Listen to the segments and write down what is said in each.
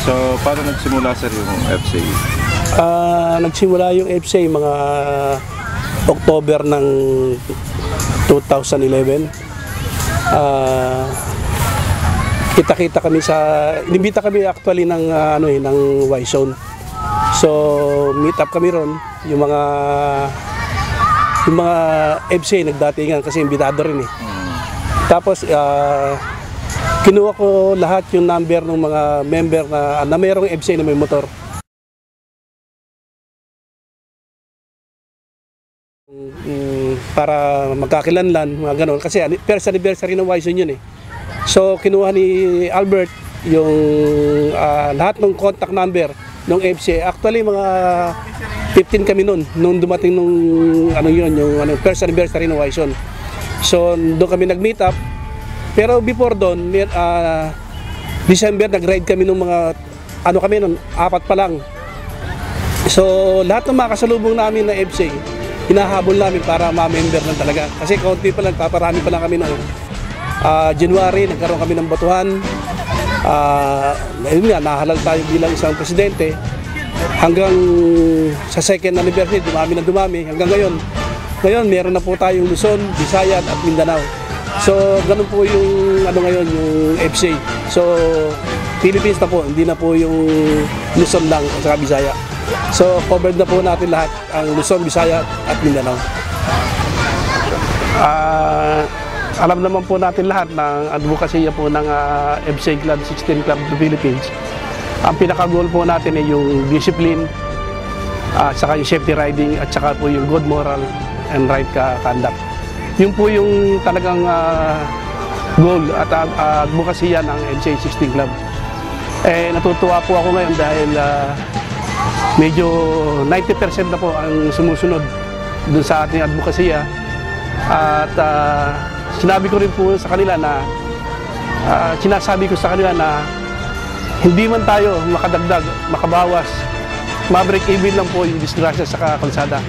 So, paano nagsimula sir yung FCA? Nagsimula yung FCA mga October ng 2011. Kita-kita kami inimbita kami actually ng ng Y-Zone. So, meet up kami ron, yung mga FCA nagdatingan kasi imbitado rin eh. Tapos kinuha ko lahat yung number ng mga member na mayroong FCA na may motor. Para magkakilanlan, mga ganon. Kasi first anniversary ng Y-Zone yun eh. So, kinuha ni Albert yung lahat ng contact number ng FCA. Actually, mga 15 kami nung dumating nung yung first anniversary ng Y-Zone. So, doon kami nag-meet up. Pero before doon, December, nag-ride kami ng mga, kami nun, 4 pa lang. So, lahat ng mga kasalubong namin na FCA, hinahabol namin para ma-member lang talaga. Kasi kaunti pa lang, paparami pa lang kami noon. January, nagkaroon kami ng batuhan. Ayun nga, nahalal tayo bilang isang presidente. Hanggang sa second anniversary, dumami na dumami. Hanggang ngayon, meron na po tayong Luzon, Visayas at Mindanao. So, ganun po yung ngayon, yung FCA. So, Philippines na po, hindi na po yung Luzon lang at saka Visaya. So, covered na po natin lahat ang Luzon, Visayas at Mindanao. Alam naman po natin lahat ng advokasya po ng FCA Club, 16 Club of the Philippines. Ang pinaka-goal po natin ay yung discipline, at saka yung safety riding, at saka po yung good moral and right conduct. Yun po yung talagang goal at advokasya ng FCA 16 Club. Natutuwa po ako ngayon dahil medyo 90% na po ang sumusunod dun sa ating advokasya. At sinabi ko rin po sa kanila na sinasabi ko sa kanila na hindi man tayo makadagdag, makabawas, ma-break even lang po yung disgrasya sa kalsada.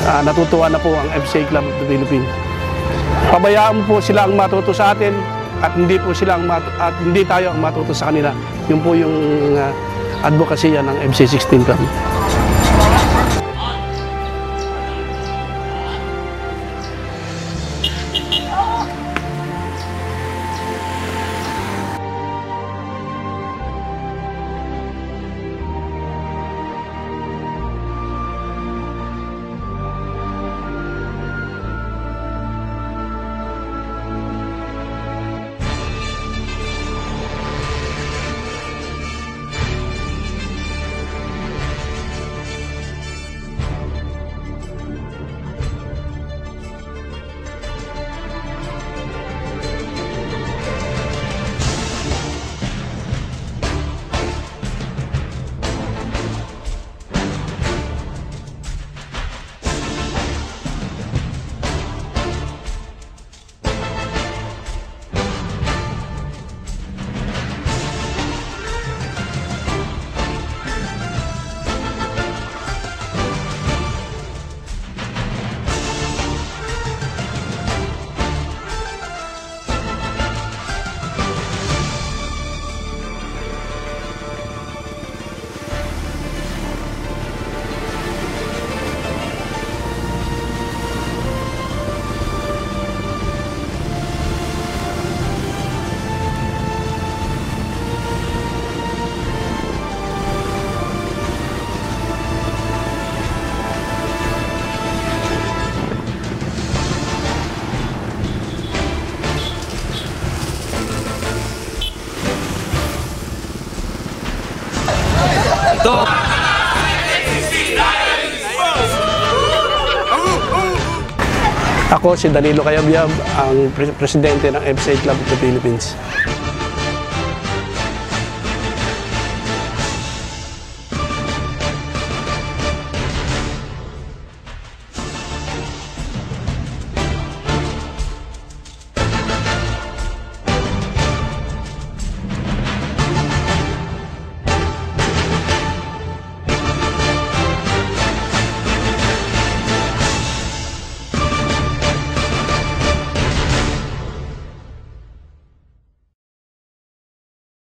Natutuwa na po ang FCA Club of the Philippines. Pabayaan po sila ang matuto sa atin at hindi tayo ang matuto sa kanila. Yun po yung advokasya ng FCA 16 Club. Ako si Danilo Cayabyab, ang presidente ng FCA Club of the Philippines.